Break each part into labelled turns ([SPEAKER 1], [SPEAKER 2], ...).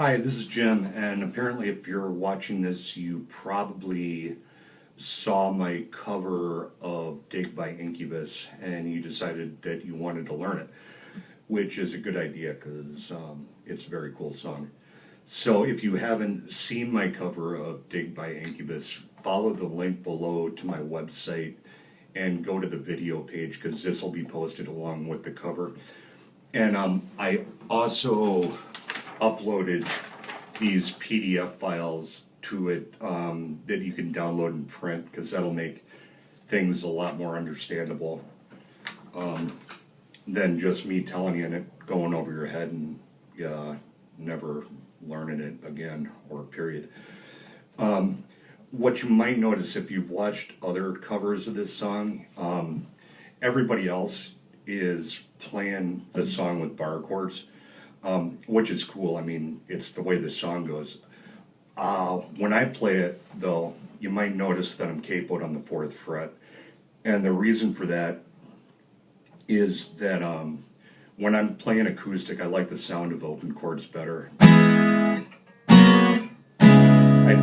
[SPEAKER 1] Hi, this is Jim, and apparently if you're watching this, you probably saw my cover of Dig by Incubus, and you decided that you wanted to learn it, which is a good idea because it's a very cool song. So if you haven't seen my cover of Dig by Incubus, follow the link below to my website and go to the video page because this will be posted along with the cover. And I also uploaded these PDF files to it that you can download and print because that'll make things a lot more understandable than just me telling you and it going over your head and never learning it again, or period. What you might notice if you've watched other covers of this song, everybody else is playing the song with bar chords, which is cool. I mean, it's the way the song goes. When I play it, though, you might notice that I'm capoed on the 4th fret. And the reason for that is that when I'm playing acoustic, I like the sound of open chords better. I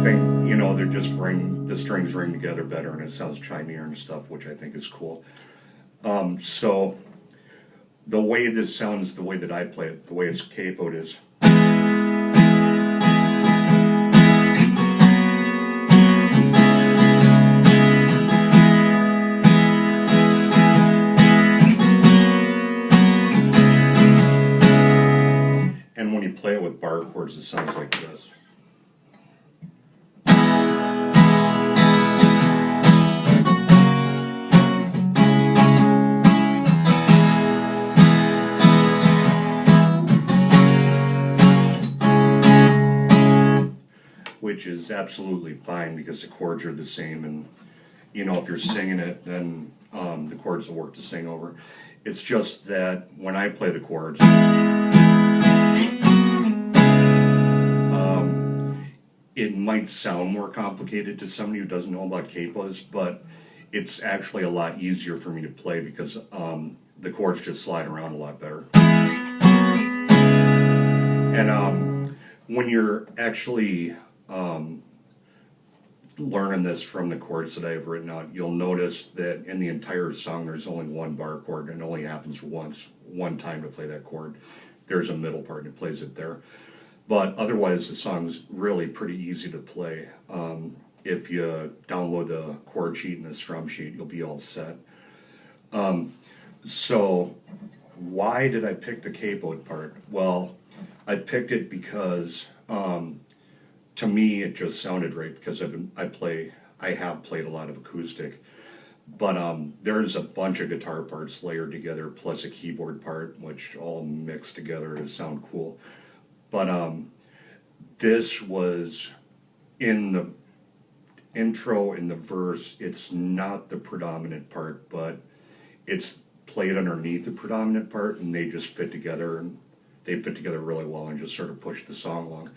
[SPEAKER 1] think, you know, the strings ring together better and it sounds chimier and stuff, which I think is cool. So the way this sounds, the way that I play it, the way it's capoed is. And when you play it with bar chords, it sounds like this. Which is absolutely fine because the chords are the same, and you know, if you're singing it, then the chords will work to sing over. It's just that when I play the chords, it might sound more complicated to somebody who doesn't know about capos, but it's actually a lot easier for me to play because the chords just slide around a lot better. And when you're actually learning this from the chords that I've written out, you'll notice that in the entire song there's only one bar chord and it only happens one time to play that chord. There's a middle part and it plays it there. But otherwise the song's really pretty easy to play. If you download the chord sheet and the strum sheet, you'll be all set. So why did I pick the capoed part? Well, I picked it because to me, it just sounded right because I have played a lot of acoustic, but there's a bunch of guitar parts layered together plus a keyboard part, which all mixed together to sound cool. But this was in the intro, in the verse. It's not the predominant part, but it's played underneath the predominant part, and they just fit together, and they fit together really well and just sort of push the song along.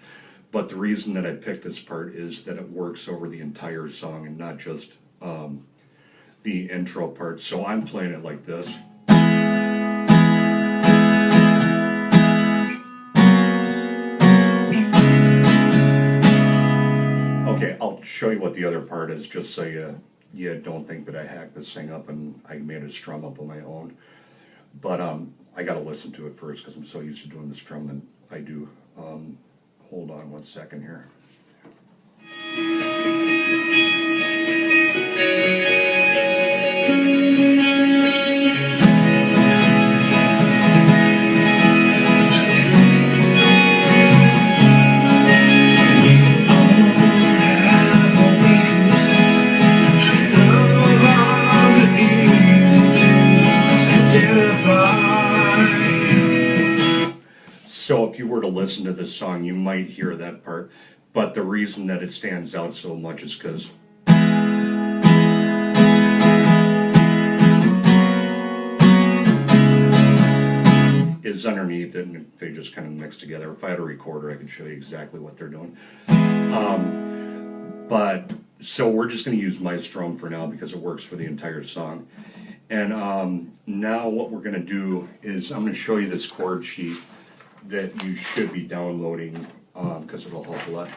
[SPEAKER 1] But the reason that I picked this part is that it works over the entire song and not just the intro part. So I'm playing it like this. Okay, I'll show you what the other part is just so you don't think that I hacked this thing up and I made it strum up on my own. But I got to listen to it first because I'm so used to doing the strum that I do. Hold on one second here. So if you were to listen to this song, you might hear that part, but the reason that it stands out so much is because is underneath it, and they just kind of mix together. If I had a recorder, I could show you exactly what they're doing. But so we're just going to use my strum for now because it works for the entire song. And now what we're going to do is I'm going to show you this chord sheet that you should be downloading because it'll help a lot.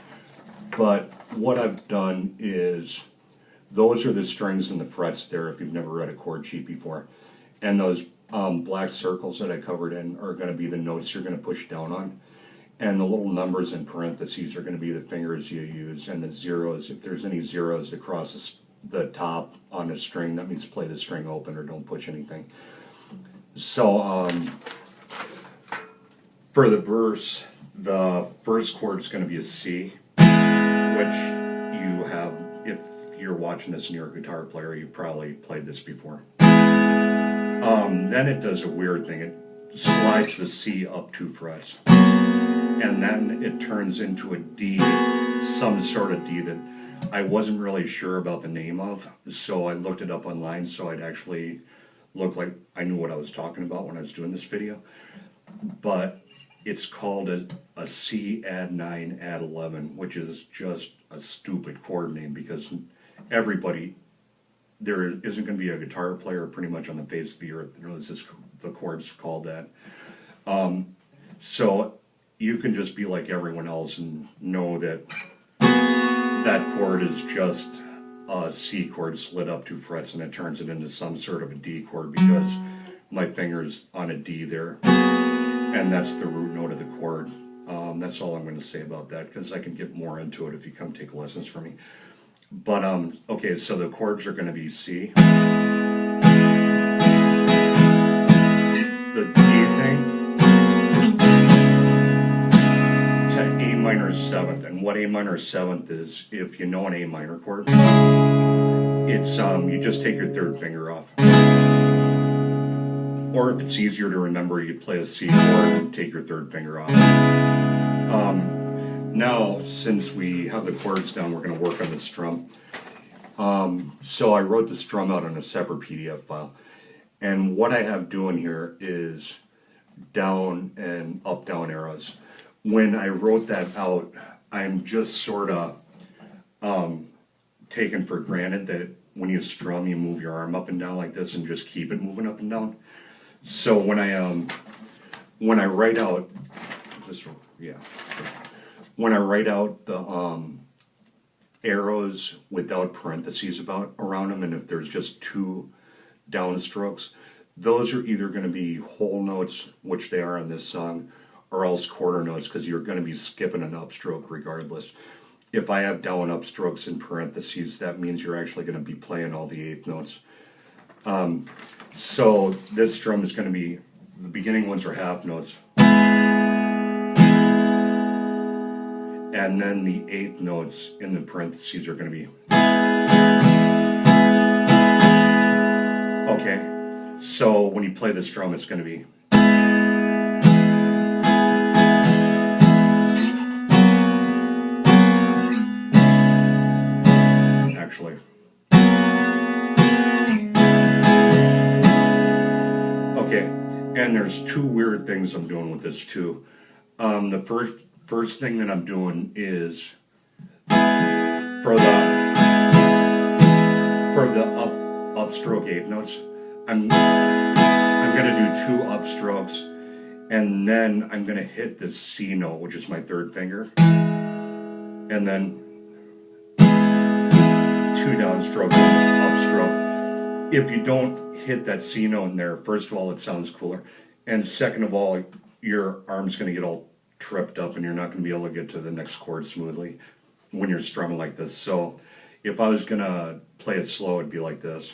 [SPEAKER 1] But what I've done is, those are the strings and the frets there if you've never read a chord sheet before. And those black circles that I covered in are going to be the notes you're going to push down on. And the little numbers in parentheses are going to be the fingers you use. And the zeros, if there's any zeros across the top on a string, that means play the string open or don't push anything. So for the verse, the first chord is going to be a C, which you have, if you're watching this and you're a guitar player, you probably played this before. Then it does a weird thing. It slides the C up 2 frets. And then it turns into a D, some sort of D that I wasn't really sure about the name of. So I looked it up online so I'd actually look like I knew what I was talking about when I was doing this video. But it's called a C add 9 add 11, which is just a stupid chord name because everybody, there isn't going to be a guitar player pretty much on the face of the earth that knows the chord's called that. So you can just be like everyone else and know that that chord is just a C chord slid up 2 frets and it turns it into some sort of a D chord because my finger's on a D there. And that's the root note of the chord. That's all I'm going to say about that because I can get more into it if you come take lessons from me. But, okay, so the chords are going to be C. The D thing to A minor 7th. And what A minor 7th is, if you know an A minor chord, it's, you just take your 3rd finger off. Or if it's easier to remember, you play a C chord and take your 3rd finger off. Now, since we have the chords down, we're going to work on the strum. So I wrote the strum out on a separate PDF file. And what I have doing here is down and up, down arrows. When I wrote that out, I'm just sort of taken for granted that when you strum, you move your arm up and down like this and just keep it moving up and down. So when I write out, when I write out the arrows without parentheses around them, and if there's just 2 downstrokes, those are either going to be whole notes, which they are on this song, or else quarter notes, because you're going to be skipping an upstroke regardless. If I have down upstrokes in parentheses, that means you're actually going to be playing all the 8th notes. So this strum is going to be, the beginning ones are half notes. And then the 8th notes in the parentheses are going to be. Okay, so when you play this drum, it's going to be. Actually. Okay, and there's 2 weird things I'm doing with this too. The first thing that I'm doing is for the upstroke 8th notes, I'm gonna do 2 upstrokes, and then I'm gonna hit the C note, which is my 3rd finger, and then 2 downstroke, upstroke. If you don't hit that C note in there, first of all, it sounds cooler, and second of all, your arm's gonna get all tripped up and you're not going to be able to get to the next chord smoothly when you're strumming like this. So if I was going to play it slow, it'd be like this.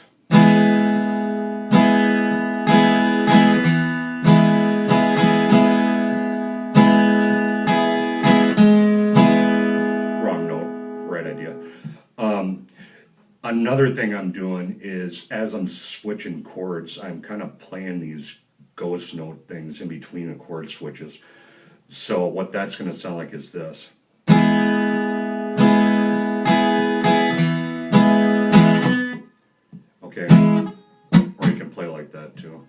[SPEAKER 1] Wrong note, right idea. Another thing I'm doing is as I'm switching chords, I'm kind of playing these ghost note things in between the chord switches. So what that's going to sound like is this. Okay, or you can play like that too.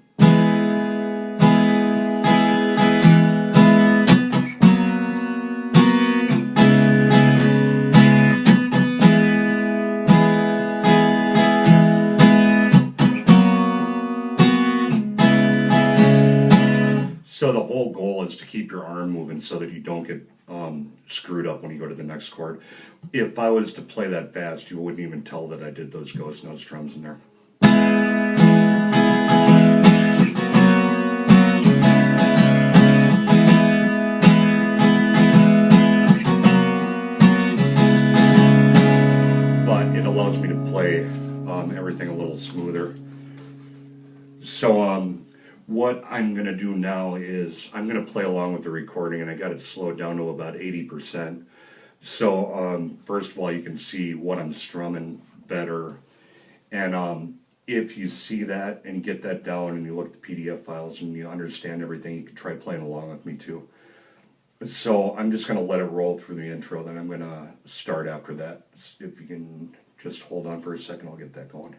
[SPEAKER 1] So the whole goal is to keep your arm moving so that you don't get screwed up when you go to the next chord. If I was to play that fast, you wouldn't even tell that I did those ghost notes drums in there. But it allows me to play everything a little smoother. So what I'm going to do now is I'm going to play along with the recording, and I got it slowed down to about 80%. So first of all, you can see what I'm strumming better. And if you see that and you get that down and you look at the PDF files and you understand everything, you can try playing along with me too. So I'm just going to let it roll through the intro, then I'm going to start after that. If you can just hold on for a second, I'll get that going.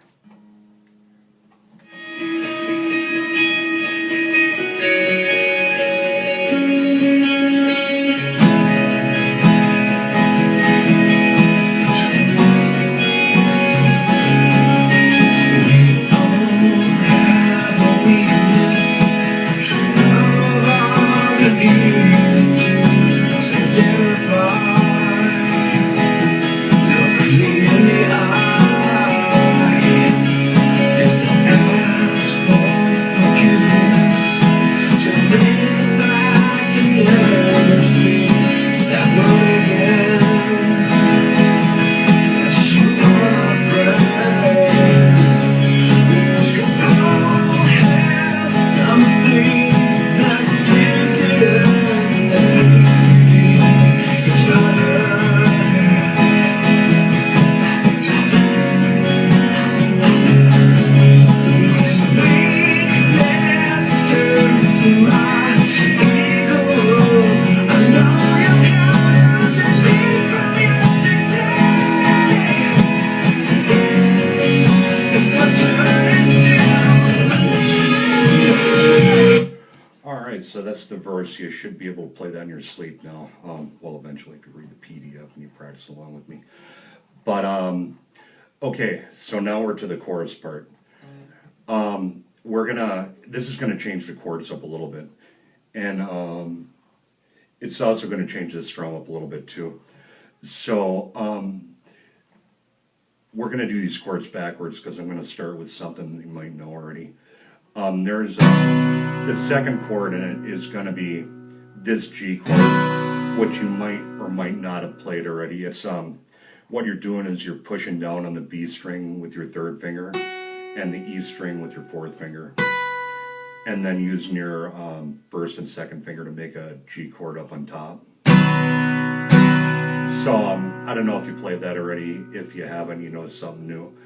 [SPEAKER 1] So that's the verse. You should be able to play that in your sleep now. Well, eventually if you read the PDF and you practice along with me. But, okay, so now we're to the chorus part. This is gonna change the chords up a little bit. And it's also gonna change the strum up a little bit too. So, we're gonna do these chords backwards because I'm gonna start with something that you might know already. The second chord in it is going to be this G chord, which you might or might not have played already. It's what you're doing is you're pushing down on the B string with your third finger and the E string with your fourth finger, and then using your first and second finger to make a G chord up on top. So I don't know if you played that already. If you haven't, you know something new.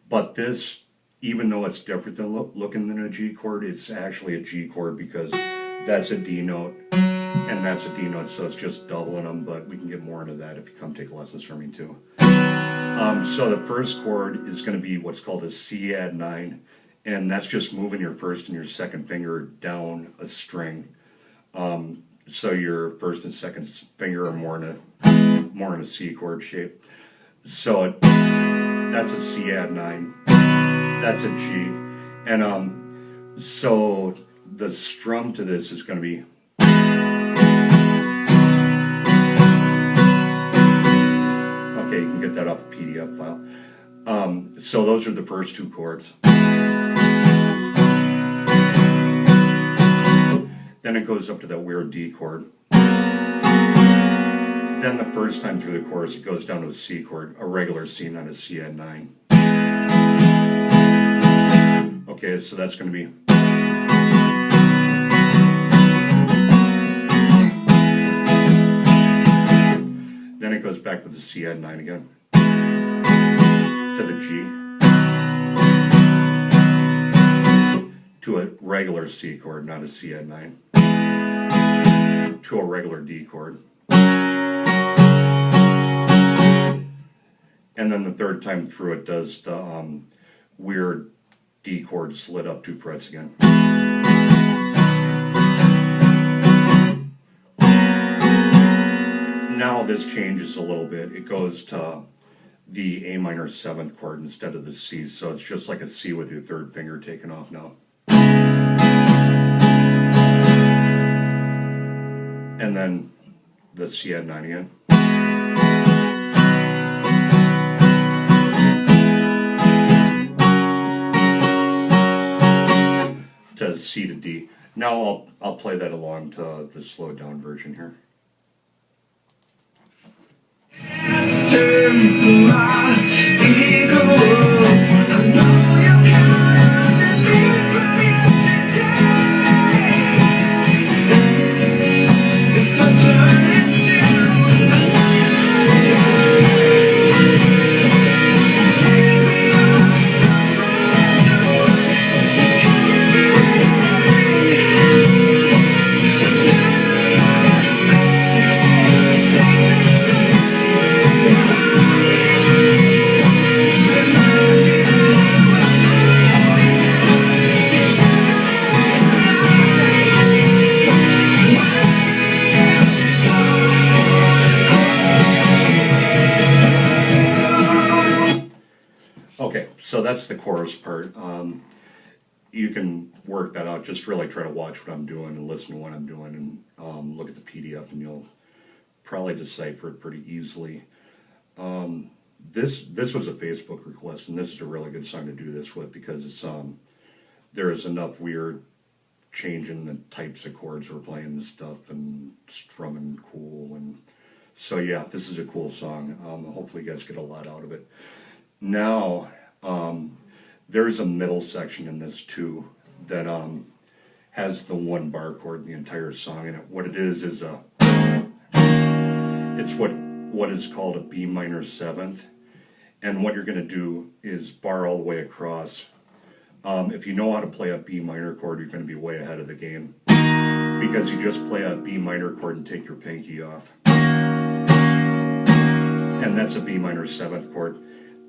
[SPEAKER 1] But this, even though it's different than looking than a G chord, it's actually a G chord because that's a D note and that's a D note, so it's just doubling them, but we can get more into that if you come take lessons from me too. So the first chord is going to be what's called a C add 9, and that's just moving your first and your second finger down a string. So your first and second finger are more in a C chord shape. So that's a C add 9. That's a G, and so the strum to this is going to be, okay, you can get that off the PDF file. So those are the first two chords. Then it goes up to that weird D chord. Then the first time through the chorus, it goes down to a C chord, a regular C, not a C add 9. Okay, so that's going to be. Then it goes back to the C add 9 again. To the G. To a regular C chord, not a C add 9. To a regular D chord. And then the third time through it does the weird D chord slid up 2 frets again. Now this changes a little bit. It goes to the A minor 7th chord instead of the C, so it's just like a C with your third finger taken off now. and then the C add 9 again. To C to D. Now I'll play that along to the slowed down version here. Okay, so that's the chorus part. You can work that out. Just really try to watch what I'm doing and listen to what I'm doing, and look at the PDF, and you'll probably decipher it pretty easily. This was a Facebook request, and this is a really good song to do this with because it's there is enough weird changing the types of chords we're playing and stuff, and strumming cool, and so yeah, this is a cool song. Hopefully you guys get a lot out of it. Now, there's a middle section in this too that has the 1 bar chord in the entire song, and what it is it's what is called a B minor 7th, and what you're going to do is bar all the way across. If you know how to play a B minor chord, you're going to be way ahead of the game, because you just play a B minor chord and take your pinky off, and that's a B minor 7th chord.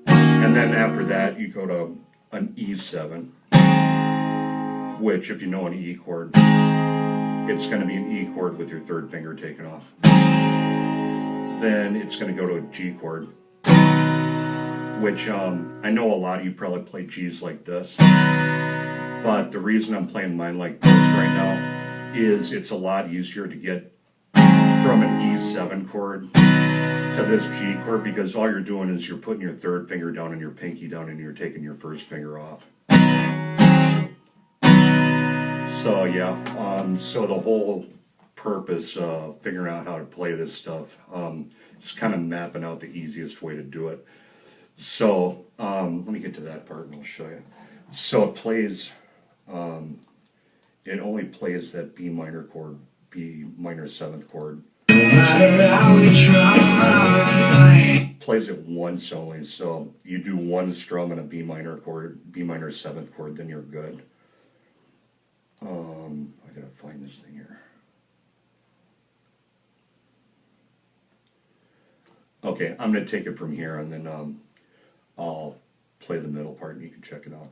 [SPEAKER 1] And then after that, you go to an E7, which, if you know an E chord, it's going to be an E chord with your 3rd finger taken off. Then it's going to go to a G chord, which I know a lot of you probably play Gs like this, but the reason I'm playing mine like this right now is it's a lot easier to get from an E7 chord to this G chord, because all you're doing is you're putting your 3rd finger down and your pinky down, and you're taking your 1st finger off. So yeah, so the whole purpose of figuring out how to play this stuff is kind of mapping out the easiest way to do it. So let me get to that part and I'll show you. So it plays, it only plays that B minor chord, B minor 7th chord. Plays it once only, so you do 1 strum and a B minor chord, B minor 7th chord, then you're good. I gotta find this thing here. Okay, I'm gonna take it from here, and then I'll play the middle part and you can check it out.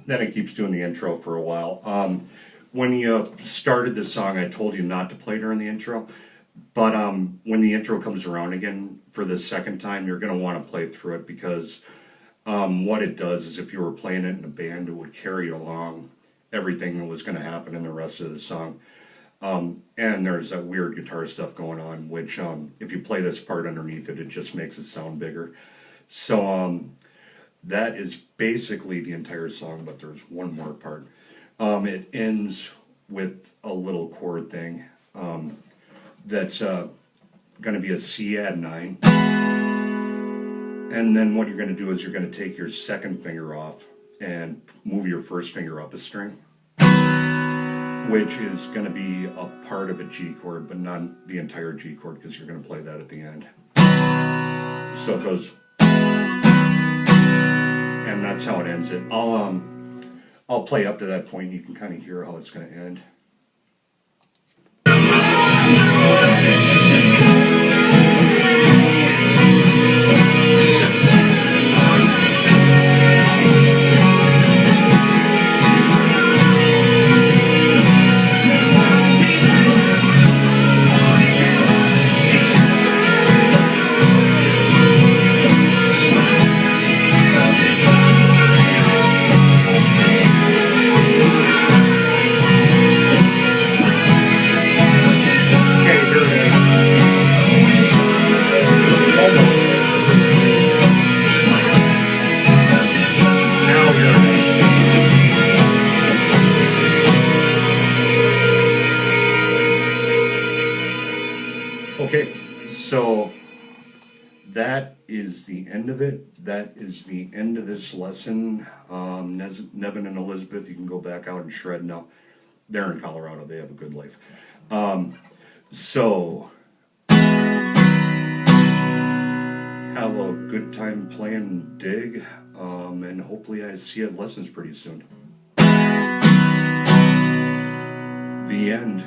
[SPEAKER 1] Then it keeps doing the intro for a while. When you started this song, I told you not to play during the intro, but when the intro comes around again for the 2nd time, you're going to want to play through it, because what it does is, if you were playing it in a band, it would carry along everything that was going to happen in the rest of the song. And there's that weird guitar stuff going on, which if you play this part underneath it, it just makes it sound bigger. So that is basically the entire song, but there's one more part. It ends with a little chord thing that's going to be a C add 9. And then what you're going to do is you're going to take your 2nd finger off, and move your first finger up a string, which is going to be a part of a G chord, but not the entire G chord, because you're going to play that at the end. So it goes, and that's how it ends it. I'll play up to that point. You can kind of hear how it's going to end. Okay, so that is the end of it. That is the end of this lesson. Nevin and Elizabeth, you can go back out and shred now. They're in Colorado. They have a good life. So have a good time playing Dig, and hopefully I see you at lessons pretty soon. The end.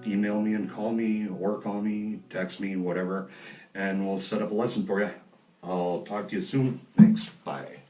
[SPEAKER 1] Email me and call me, or call me, text me, whatever, and we'll set up a lesson for you. I'll talk to you soon. Thanks. Bye.